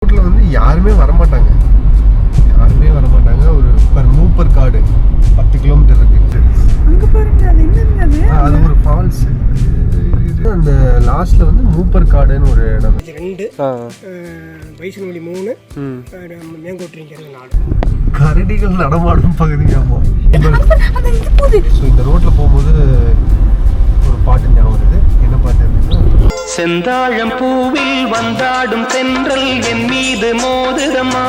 ரோட்டில் வந்து யாருமே வரமாட்டாங்க. ஒரு மூப்பர் காடு 10 கிலோமீட்டர் இருக்கு. அங்க பாருங்க, அது என்னங்க அது ஒரு ஃபால்ஸ். அந்த லாஸ்ட்ல வந்து மூப்பர் காடுன்னு ஒரு இடம். 2 வைஷ்ணவி 3 மேங்கோட்ரிங்க 4 கரடிகள் நடமாடும் பகுதியாமா. ஸோ இந்த ரோட்ல போகும்போது ஒரு பாட்டு ஞாபகம் வருது. என்ன பாட்டு அப்படின்னா, செந்தாழம் பூவில் வந்தாடும் தென்றல் என் மீது மோதுதம்மா.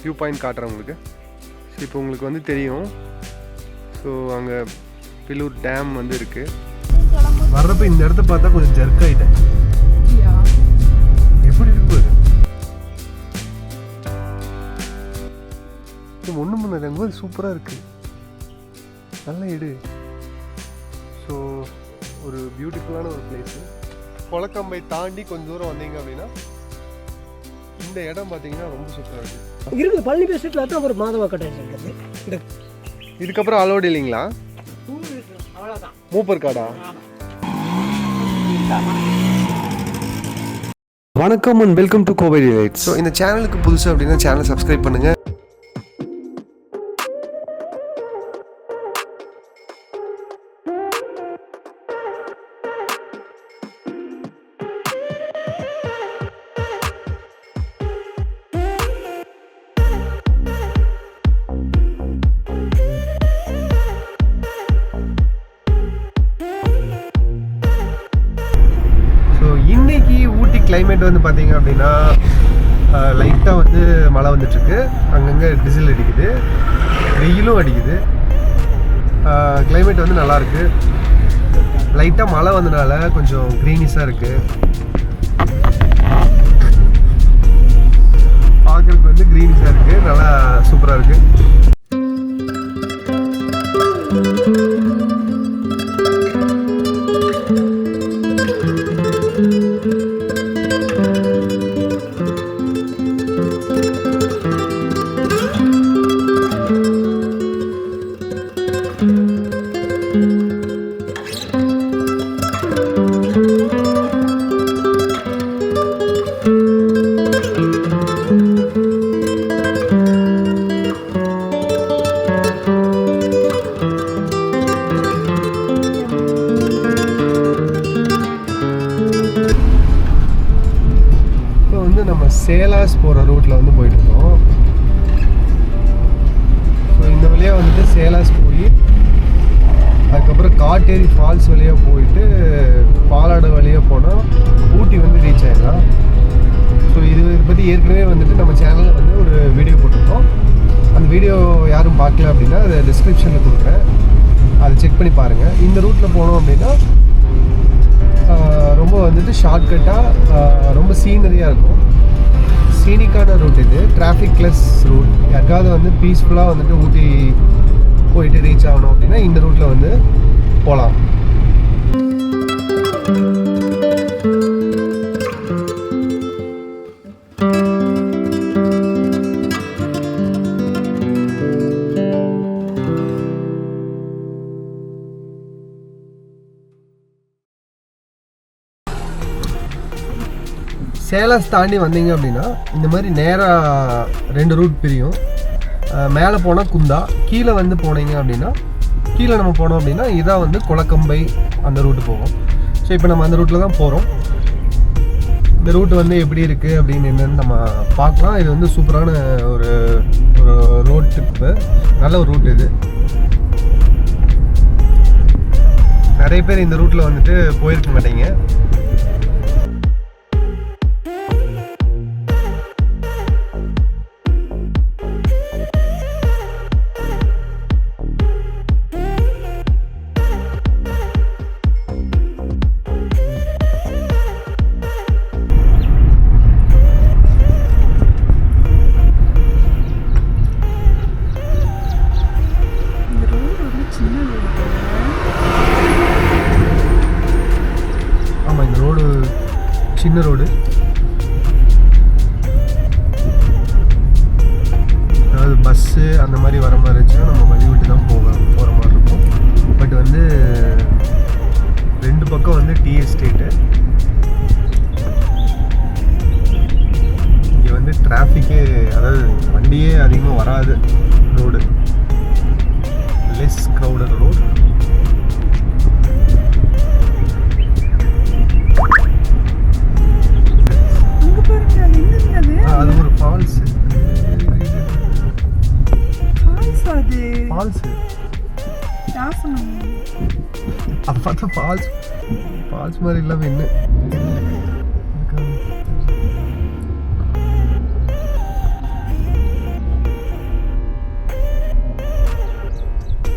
வியூ பாயிண்ட் காட்டுறேன் உங்களுக்கு. ஸோ இப்போ உங்களுக்கு வந்து தெரியும். ஸோ அங்கே பில்லூர் டேம் வந்து இருக்குது. வர்றப்ப இந்த இடத்த பார்த்தா கொஞ்சம் ஜர்க் ஆகிட்டேன். எப்படி இருக்கு ஒன்று முன்னாடி அங்கே சூப்பராக இருக்குது. நல்ல இடு. ஸோ ஒரு பியூட்டிஃபுல்லான ஒரு பிளேஸு. கொளக்கம்பை தாண்டி கொஞ்சம் தூரம் வந்தீங்க அப்படின்னா இந்த இடம் பார்த்தீங்கன்னா ரொம்ப சூப்பராக இருக்குது. பழனி பேசிட்டு தான் ஒரு மாதவ கடை இருக்குது. இதுக்கப்புறம் அலோடு இல்லைங்களா? மூப்பர் காடா? வணக்கம் and welcome to Kovai lights. So இந்த சேனலுக்கு புதுசு அப்படின்னா சேனலை சப்ஸ்கிரைப் பண்ணுங்க. இன்னைக்கு ஊட்டி கிளைமேட் வந்து பார்த்தீங்க அப்படின்னா லைட்டாக வந்து மழை வந்துட்டுருக்கு. அங்கங்கே டிசில் அடிக்குது, வெயிலும் அடிக்குது. கிளைமேட் வந்து நல்லாயிருக்கு. லைட்டாக மழை வந்தனால கொஞ்சம் க்ரீனிஷாக இருக்குது. பார்க்குறதுக்கு வந்து க்ரீனிஷாக இருக்குது. நல்லா சூப்பராக இருக்குது. சேலாஸ் போகிற ரூட்டில் வந்து போயிட்டுருக்கோம். ஸோ இந்த வழியாக வந்துட்டு சேலாஸ் போய் அதுக்கப்புறம் காட்டேரி ஃபால்ஸ் வழியாக போயிட்டு பாலாடு வழியாக போனால் ஊட்டி வந்து ரீச் ஆகிடலாம். ஸோ இதை பற்றி ஏற்கனவே வந்துட்டு நம்ம சேனலில் வந்து ஒரு வீடியோ போட்டிருக்கோம். அந்த வீடியோ யாரும் பார்க்கல அப்படின்னா அதை டிஸ்கிரிப்ஷனில் கொடுக்குறேன், அதை செக் பண்ணி பாருங்கள். இந்த ரூட்டில் போனோம் அப்படின்னா ரொம்ப வந்துட்டு ஷார்ட்கட்டாக ரொம்ப சீனரியாக இருக்கும். சீனிக்கான ரூட் இது, டிராஃபிக்லெஸ் ரூட். யாருக்காவது வந்து பீஸ்ஃபுல்லாக வந்துட்டு ஊட்டி போயிட்டு ரீச் ஆகணும் அப்படின்னா இந்த ரூட்டில் வந்து போகலாம். சேலஸ் தாண்டி வந்தீங்க அப்படின்னா இந்த மாதிரி நேராக 2 ரூட் பிரியும். மேலே போனால் குந்தா, கீழே வந்து போனீங்க அப்படின்னா கீழே நம்ம போனோம் அப்படின்னா இதான் வந்து கொளக்கம்பை அந்த ரூட்டு போகும். ஸோ இப்போ நம்ம அந்த ரூட்டில் தான் போகிறோம். இந்த ரூட்டு வந்து எப்படி இருக்குது அப்படின்னு என்னென்னு நம்ம பார்க்கலாம். இது வந்து சூப்பரான ஒரு ரோட் ட்ரிப்பு, நல்ல ஒரு ரூட் இது. நிறைய பேர் இந்த ரூட்டில் வந்துட்டு போயிருக்க மாட்டீங்க. சின்ன ரோடு, அதாவது பஸ்ஸு அந்த மாதிரி வர வர மாதிரி இருந்துச்சுன்னா நம்ம வழி விட்டு தான் போகிற மாதிரி இருக்கும். பட் வந்து 2 பக்கம் வந்து டீ எஸ்டேட்டு. இங்கே வந்து டிராஃபிக்கே, அதாவது வண்டியே அதிகமாக வராது. Road less crowded road. அது ஒரு ஃபால்ஸ். ஃபால்ஸ் அதை பார்த்தா ஃபால்ஸ் மாதிரி இல்லாமல் என்ன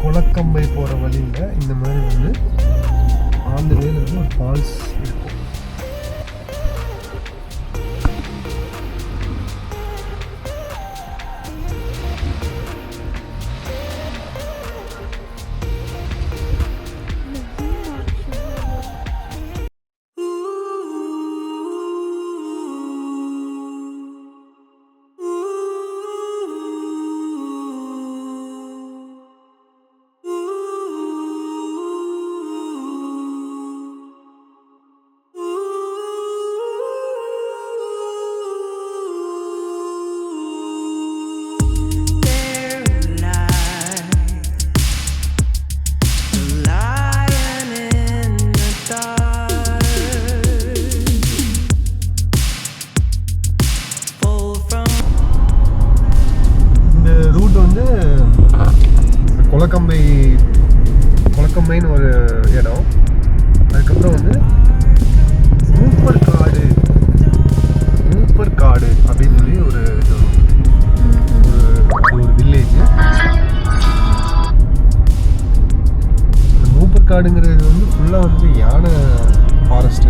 குளக்கம்பை போகிற வழியில் இந்த மாதிரி வந்து ஆந்த வேல வந்து ஒரு ஃபால்ஸ் இருக்கும். குளக்கம்பைன்னு ஒரு இடம். அதுக்கப்புறம் வந்து மூப்பர் காடு அப்படின்னு சொல்லி ஒரு வில்லேஜ். மூப்பர் காடுங்கிறது வந்து ஃபுல்லாக வந்து யானை ஃபாரஸ்ட்.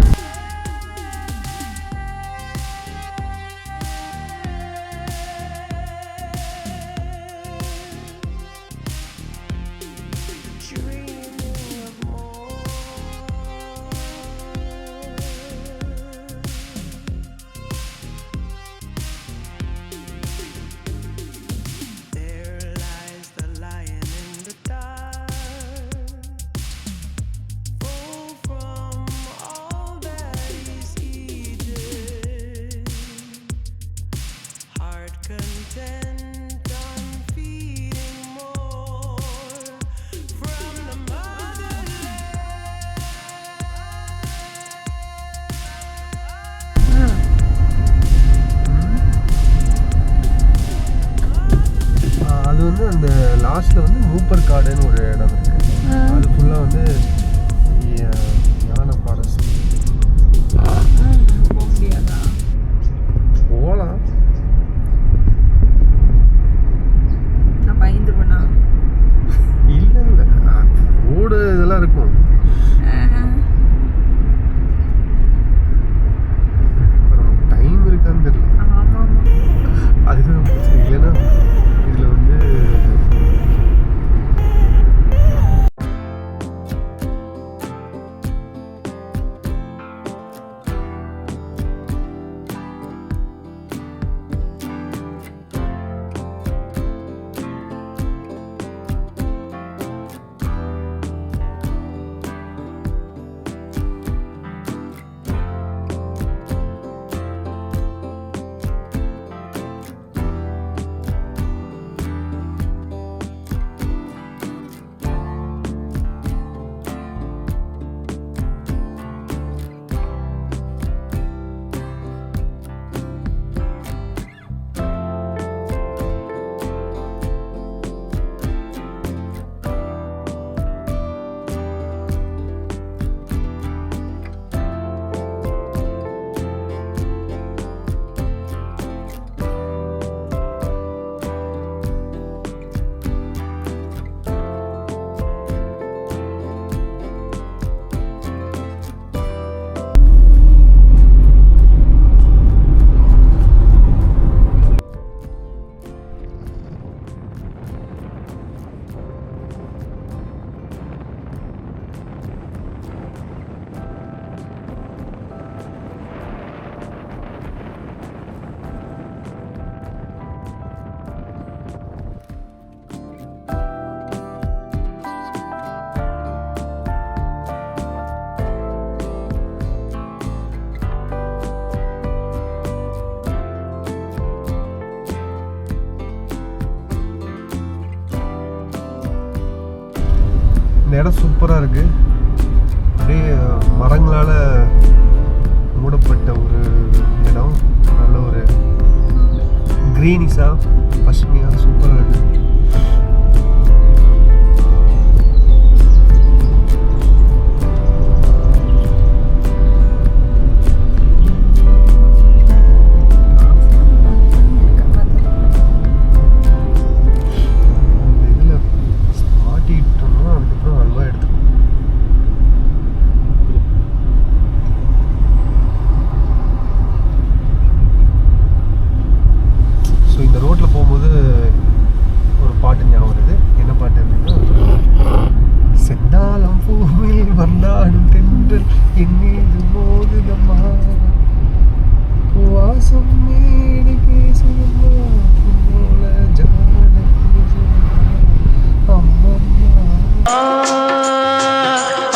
அது வந்து அந்த லாஸ்ட்ல வந்து மூப்பர் காடுன்னு ஒரு இடம் இருக்கு. அது ஃபுல்லா வந்து யானை ஃபாரஸ்ட். போகலாம். இல்லை ரோடு இதெல்லாம் இருக்கும். டைம் இருக்கான்னு தெரியல. அதுதான் பிரச்சனை. இல்லைன்னா இதில் வந்து இடம் சூப்பராக இருக்குது. அப்படியே மரங்களால் மூடப்பட்ட ஒரு இடம். நல்ல ஒரு க்ரீனிஸாக பசுமையாக சூப்பராக இருக்குது.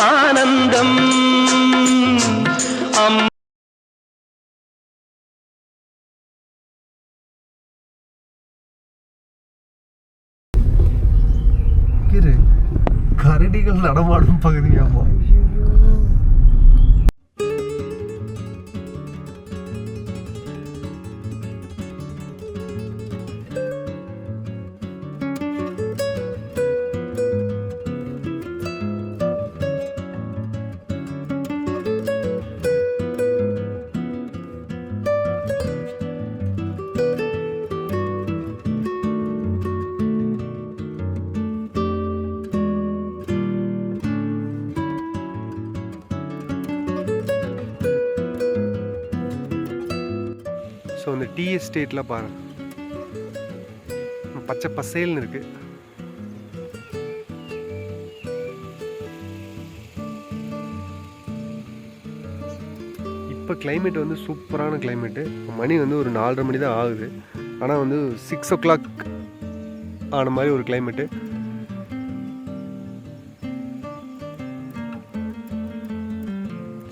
ஆனந்தம் கரடிகள் நடமாடும் பகுதியாமா. ஸோ இந்த டீ எஸ்டேட்டில் பாருங்க, பச்சை பசேல்னு இருக்குது. இப்போ கிளைமேட் வந்து சூப்பரான கிளைமேட்டு. மணி வந்து ஒரு 4:30 மணி தான் ஆகுது. ஆனால் வந்து 6 o'clock ஆன மாதிரி ஒரு கிளைமேட்டு.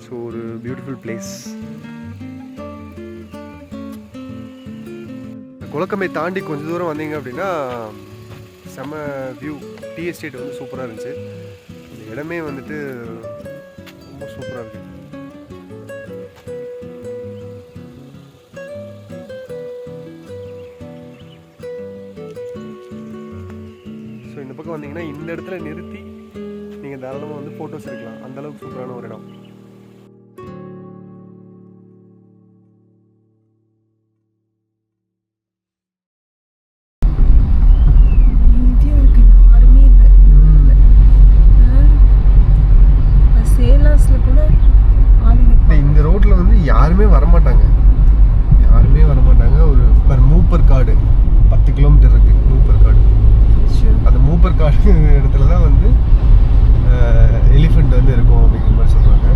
ஸோ ஒரு பியூட்டிஃபுல் பிளேஸ். குளக்கம்பை தாண்டி கொஞ்சம் தூரம் வந்தீங்க அப்படின்னா செம்ம வியூ. டீ எஸ்டேட் வந்து சூப்பராக இருந்துச்சு. இந்த இடமே வந்துட்டு ரொம்ப சூப்பராக இருக்குது. ஸோ இந்த பக்கம் வந்தீங்கன்னா இந்த இடத்துல நிறுத்தி நீங்கள் தாராளமாக வந்து ஃபோட்டோஸ் எடுக்கலாம். அந்தளவுக்கு சூப்பரான ஒரு இடம். இந்த ரோட்டில் வந்து யாருமே வரமாட்டாங்க. ஒரு மூப்பர் காடு 10 கிலோமீட்டர் இருக்குது. மூப்பர் காடு, அந்த மூப்பர் காடு இடத்துல தான் வந்து எலிஃபெண்ட் வந்து இருக்கும் அப்படிங்கிற மாதிரி சொல்கிறாங்க.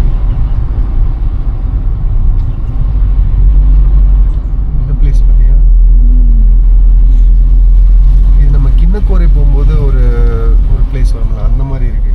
இந்த பிளேஸ் பார்த்தியா, இது நம்ம கிண்ணக்கோரை போகும்போது ஒரு பிளேஸ் வரும்ல, அந்த மாதிரி இருக்குது.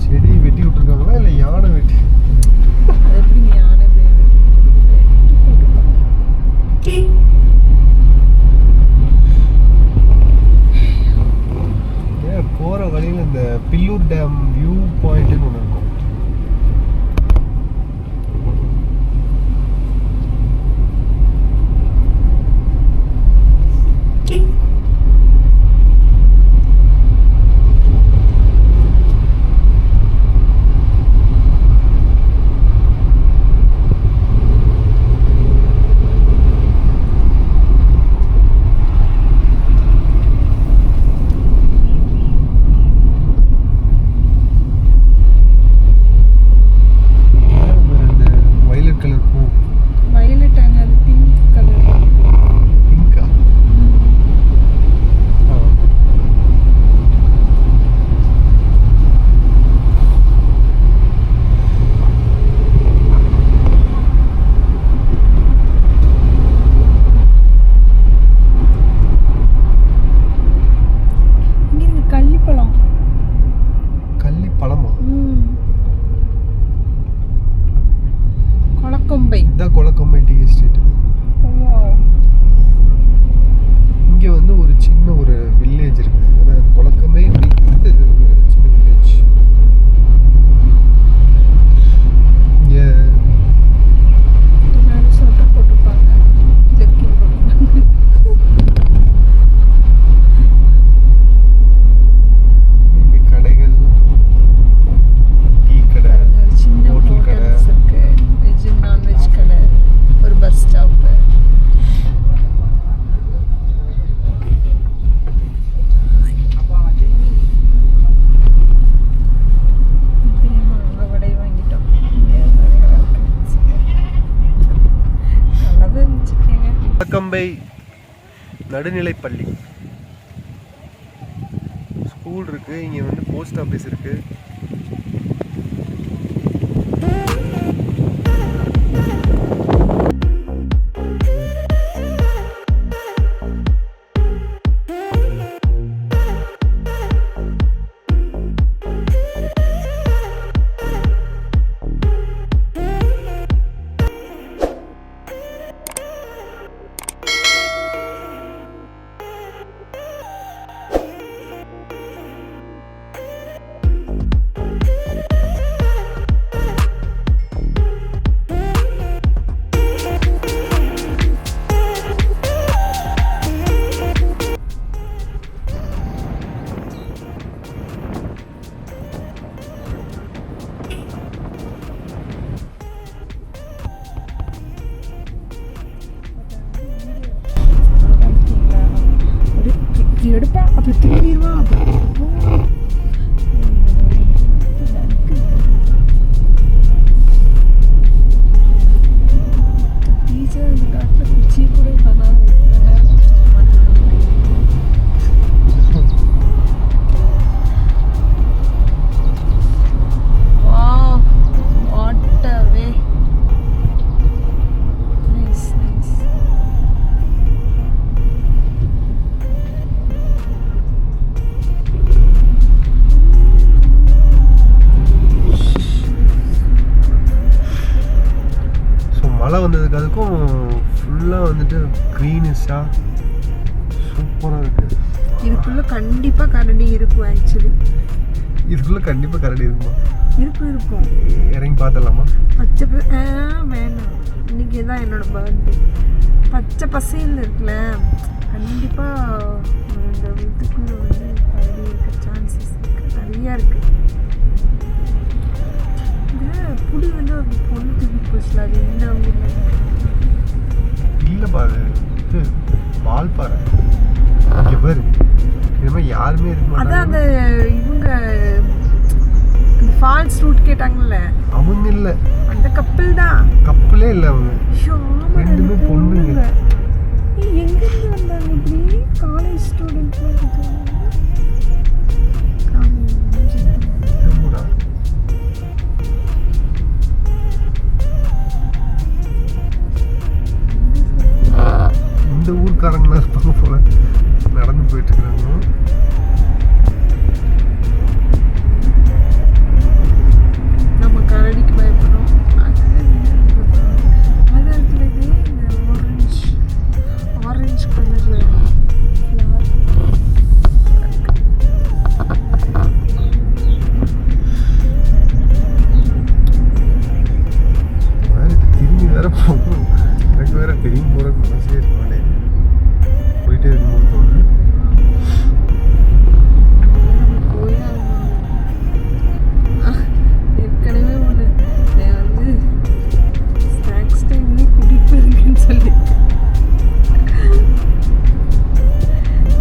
செடி வெட்டி விட்டுருக்காங்களா இல்லை யானை வெட்டி? போகிற வழியில் இந்த பில்லூர் டேம் வியூ பாயிண்ட்னு ஒன்று இருக்கும். கொளக்கம்பை நடுநிலைப்பள்ளி ஸ்கூல் இருக்குது. இங்கே வந்து போஸ்ட் ஆஃபீஸ் இருக்குது. எடுப்பா அப்படி திரும்பிடுவா. குச்சி கூட மழை வந்ததுக்கு அதுக்கும் ஃபுல்லாக வந்துட்டு க்ரீனிஷாக சூப்பராக இருக்குது. இதுக்குள்ள கண்டிப்பாக கரடி இருக்கும். ஆக்சுவலி இதுக்குள்ளே கண்டிப்பாக கரடி இருக்குமா? இருக்கும். இறங்கி பார்த்துடலாமா? பச்சை வேணாம், இன்னைக்கு தான் என்னோட பர்த்டே. பச்சை பசையில் இருக்குல்ல, கண்டிப்பாக இந்த வீட்டுக்குள்ளே வந்து கரடி இருக்க சான்சஸ் இருக்குது, நிறையா இருக்குது. புடி வந்து ஒரு பொண்ணு தூக்கி போச்சுல, அது என்ன ஊரில்? இல்லைப்பா, அது இது வால்பாறை. இங்கே பாரு, இது மாதிரி யாருமே இருக்க அதான் அந்த இவங்க அந்த ஃபால்ஸ் ரூட் கேட்டாங்கல்ல, அவங்க இல்லை, அந்த கப்பல் தான். கப்பலே இல்லை அவங்க, ஷோ, ரெண்டுமே பொண்ணுங்க. எங்கேருந்து வந்தாங்க இப்படி? காலேஜ் ஸ்டூடெண்ட் இந்த ஊருக்காரங்களா இருப்பாங்க போல, நடந்து போயிட்டு இருக்காங்க. நம்ம கரடிக்கு பயப்படும். ஆரஞ்சு கலர் திரும்பி வேற போகும். எனக்கு வேற திரும்பி போறதுக்கு மனசே இருக்க மாட்டேன். போயிட்டே இருக்கும்போது தோணுது. ஏற்கனவே ஒன்று வந்து ஸ்நாக்ஸ் டைம்லேயே கூட்டிகிட்டு போயிருக்கேன்னு சொல்லியிருக்கேன்.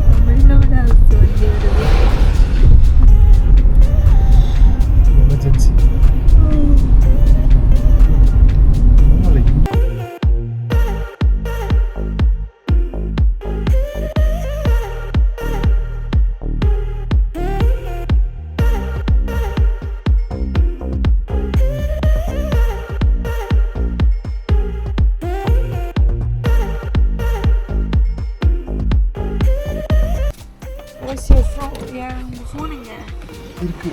தமிழ்நாடு அரசு வண்டி வருது. எமர்ஜென்சி. ஃபோனுங்க இருக்கு.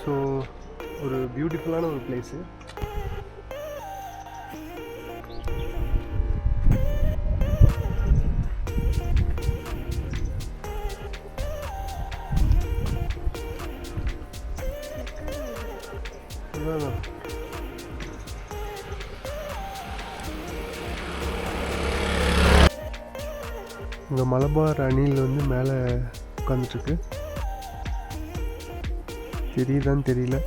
ஸோ ஒரு பியூட்டிஃபுல்லான ஒரு பிளேஸு. இங்கே மலபார் அணில் வந்து மேலே உட்காந்துட்ருக்கு. தெரியுதான்னு தெரியல.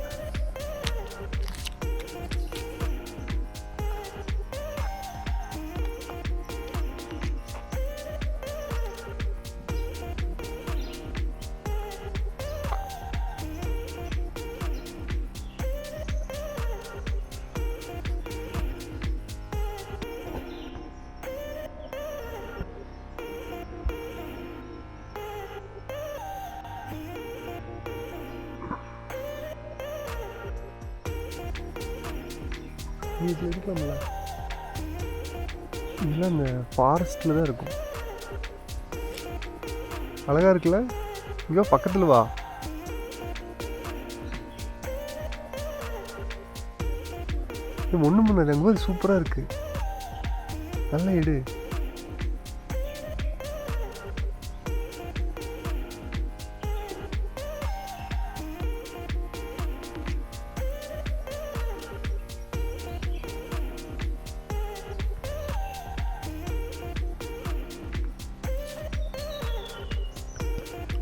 இது எடுக்கலாம்ல, இதெல்லாம் இந்த ஃபாரஸ்ட்டில் தான் இருக்கும். அழகாக இருக்குல்ல? இங்கே பக்கத்தில் வா. இது ஒன்று முன்னது அங்கே போது சூப்பராக இருக்குது. நல்லா எடு.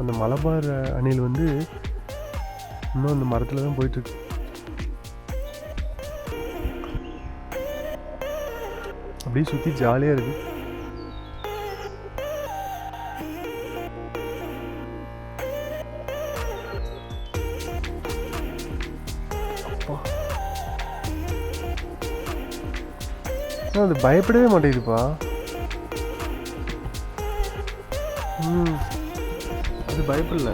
அந்த மலபார் அணில் வந்து இன்னும் அந்த மரத்தில் தான் போயிட்டுருக்கு. அப்படியே சுற்றி ஜாலியாக இருக்கு. அது பயப்படவே மாட்டேங்குதுப்பா. அது பயப்படல.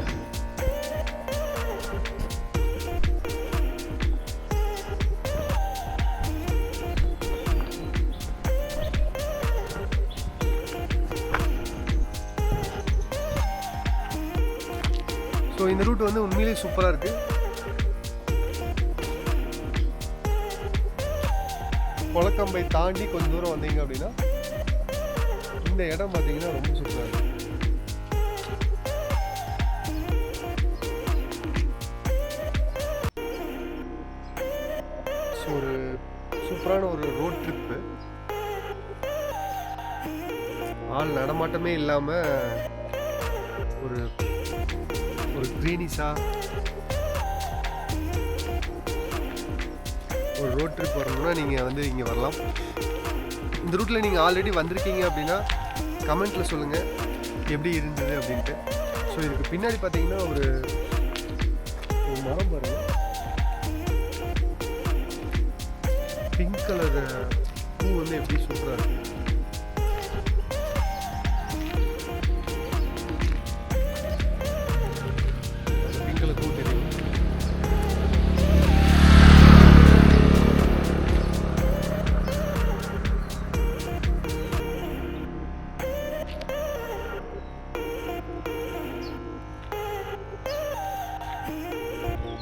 ஸோ இந்த ரூட் வந்து உண்மையிலேயே சூப்பராக இருக்குது. கொளக்கம்பை தாண்டி கொஞ்சம் தூரம் வந்தீங்க அப்படின்னா இந்த இடம் பார்த்தீங்கன்னா ரொம்ப சூப்பராக இருக்குது. ஸோ ஒரு சூப்பரான ஒரு ரோட் ட்ரிப்பு. ஆள் நடமாட்டமே இல்லாமல் ஒரு ஒரு க்ரீனிஸாக ஒரு ரோட் ட்ரிப் வரணும்னா நீங்கள் வந்து இங்கே வரலாம். இந்த ரூட்டில் நீங்கள் ஆல்ரெடி வந்திருக்கீங்க அப்படின்னா கமெண்ட்டில் சொல்லுங்கள் எப்படி இருந்தது அப்படின்ட்டு. ஸோ இதுக்கு பின்னாடி பார்த்தீங்கன்னா ஒரு மரம் பாருங்கள், பிங்க் கலர் பூ வந்து எப்படி சூப்பராக இருக்குது. பிங்க் கலர் பூ தெரியும்.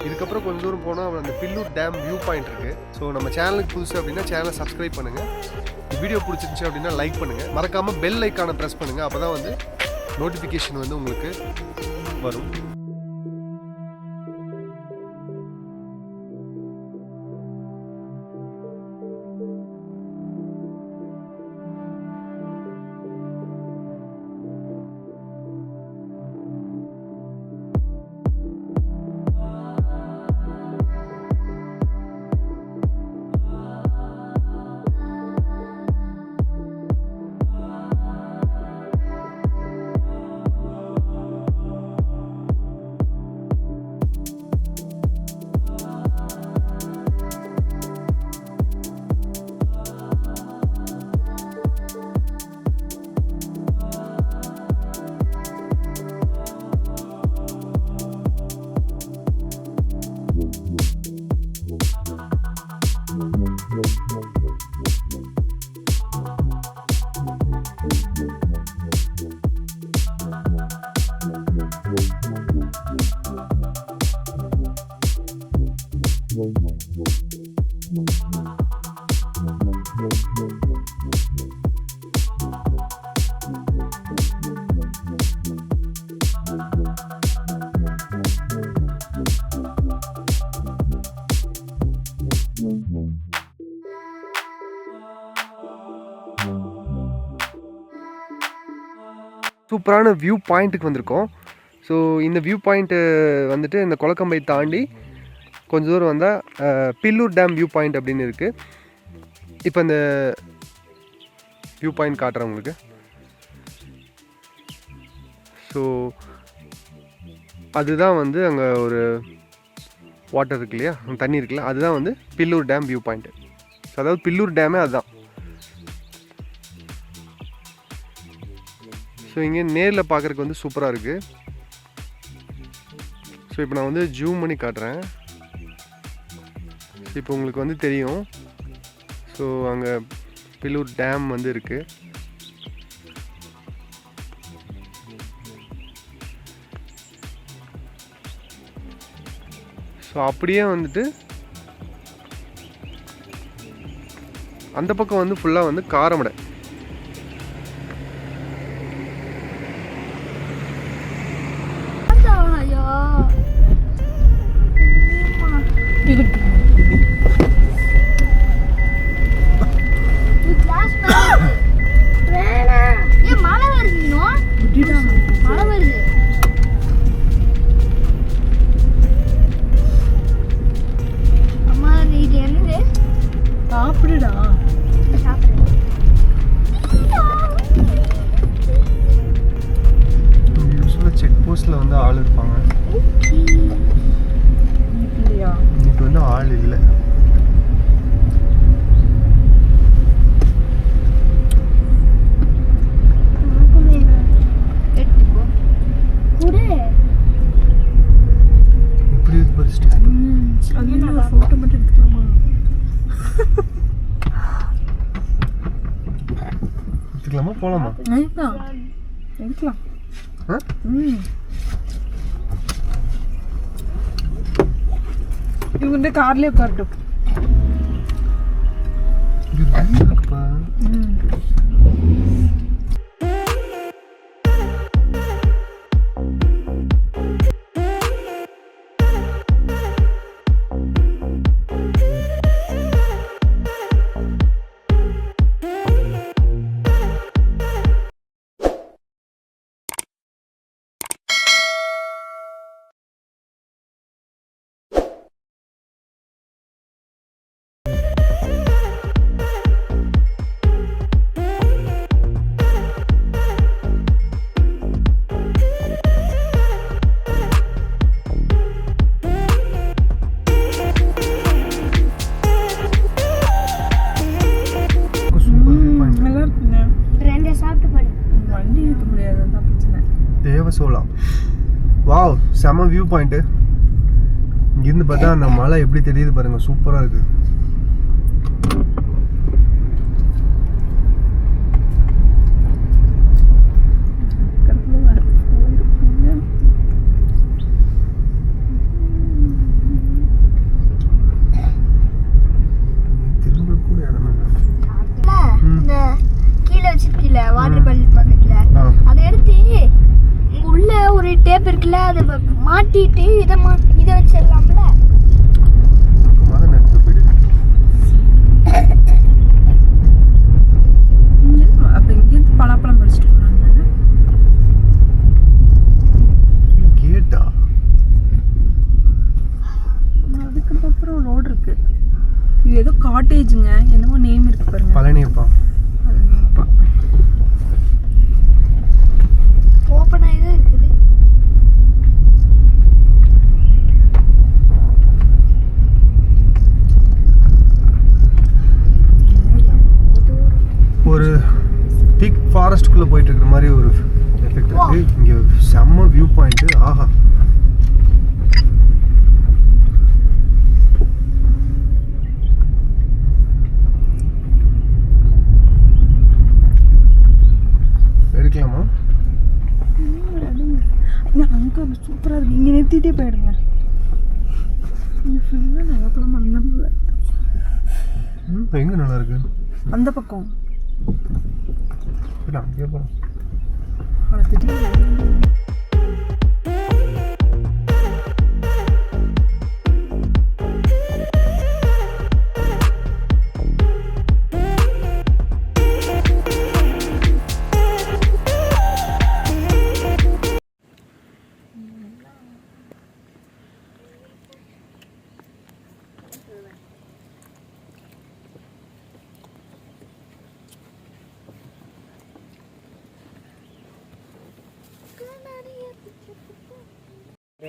இதுக்கப்புறம் கொஞ்சம் தூரம் போனால் அந்த பில்லூர் டேம் வியூ பாயிண்ட் இருக்குது. ஸோ நம்ம சேனலுக்கு புதுசு அப்படின்னா சேனலை சப்ஸ்கிரைப் பண்ணுங்கள். வீடியோ பிடிச்சிருந்துச்சு அப்படின்னா லைக் பண்ணுங்கள். மறக்காமல் பெல் ஐக்கானை ப்ரெஸ் பண்ணுங்கள். அப்போ தான் வந்து நோட்டிஃபிகேஷன் வந்து உங்களுக்கு வரும். சூப்பரான வியூ பாயிண்ட்டுக்கு வந்திருக்கோம். ஸோ இந்த வியூ பாயிண்ட்டு வந்துட்டு இந்த கொளக்கம்பை தாண்டி கொஞ்சம் தூரம் வந்தால் பில்லூர் டேம் வியூ பாயிண்ட் அப்படின்னு இருக்குது. இப்போ இந்த வியூ பாயிண்ட் காட்டுறேன் உங்களுக்கு. ஸோ அதுதான் வந்து அங்கே ஒரு வாட்டர் இருக்கு இல்லையா, தண்ணி இருக்குல்ல, அதுதான் வந்து Pillur dam view point. So அதாவது பில்லூர் டேமே அதுதான். ஸோ இங்கே நேரில் பார்க்குறதுக்கு வந்து சூப்பராக இருக்குது. ஸோ இப்போ நான் வந்து ஜூம் பண்ணி காட்டுறேன். இப்போ உங்களுக்கு வந்து தெரியும் ஸோ அங்கே பில்லூர் டேம் வந்து இருக்குது. ஸோ அப்படியே வந்துட்டு அந்த பக்கம் வந்து ஃபுல்லாக வந்து காரமடை. சாப்பிடுடா. யூஸ்வலாக செக் போஸ்ட்டில் வந்து ஆள் இருப்பாங்க. இல்லையா? இன்னைக்கு வந்து ஆள் இல்லை. இப்படி பறிச்சிட்டு அது ஃபோட்டோ மட்டும் எடுத்துக்கலாமா? எடுத்துக்கலாமா போகலாமா? எடுக்கலாம். இவங்க வந்து கார்லேயே உட்காரட்டும். தேவசோலா. வாவ், செம வியூ பாயிண்ட்டு. இங்கிருந்து பார்த்தா அந்த மலை எப்படி தெரியுது பாருங்க, சூப்பராக இருக்கு. திரும்ப கூட இடம் இல்லை. கீழே வச்சிருக்கீல வாட்டர் பாட்டில் பக்கத்துல, அதை எடுத்து உள்ள ஒரு டேப் இருக்குல்ல, அதை மாட்டிட்டு இதை வச்சிடலாம்ல. அப்ப இங்கிருந்து பலாப்பழம் பறிச்சுட்டு போனாங்க. கேட்டா அதுக்கப்புறம் ரோடு இருக்கு. இது ஏதோ காட்டேஜுங்க, என்னமோ நேம் இருக்கு பாருங்க. பழனியப்பா. ஓப்பன் ஆகி தான் இருக்குது. ஒரு திக் ஃபாரஸ்ட்குள்ளே போயிட்டு இருக்கிற மாதிரி ஒரு எஃபெக்ட் இருக்கு. இங்கே செம்ம வியூ பாயிண்ட்டு. ஆஹா, எடுக்கலாமா? அங்கே சூப்பராக இருக்கு. இங்கே நிறுத்திட்டே போயிடுங்க. இங்கே ஃபுல்லாக நகைப்பழம் மண்ண. எங்கே நல்லா இருக்கு? அந்த பக்கம் அங்கேயே போகலாம்.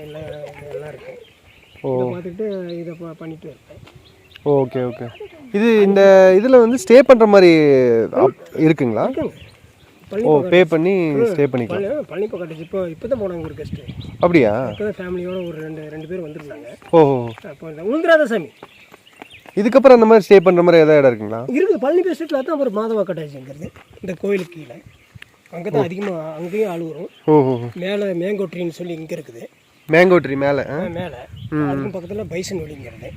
எல்லாம் இருக்கு. பார்த்துட்டு இதை பண்ணிட்டு இருப்பேன். Okay okay. இது இந்த இதில் வந்து ஸ்டே பண்ணுற மாதிரி இருக்குங்களா? ஓ, பே பண்ணி ஸ்டே பண்ணிக்கலாம். பழனி பக்கம் இப்போ தான் போனாங்க ஒரு கெஸ்ட்டு. அப்படியா? இப்போ தான் ஃபேமிலியோட ஒரு ரெண்டு பேர் வந்துருந்தாங்க. ஓ, அப்போ இந்த உளுந்துராத சாமி இதுக்கப்புறம் அந்த மாதிரி ஸ்டே பண்ணுற மாதிரி ஏதாவது இடம் இருக்குங்களா? இருக்குது. பழனி பேஸ்ட்டில் தான் ஒரு மாதவா கட்டாச்சுங்கிறது இந்த கோயிலுக்கு கீழே. அங்கே தான் அதிகமாக அங்கேயும் ஆள் வரும். ஓஹோ. மேலே மேங்கோ ட்ரீன்னு சொல்லி இங்கே இருக்குது. மேங்கோ ட்ரீ மேலே மேலே அதுக்கும் பக்கத்தில் பைசன் வழிங்கிறது.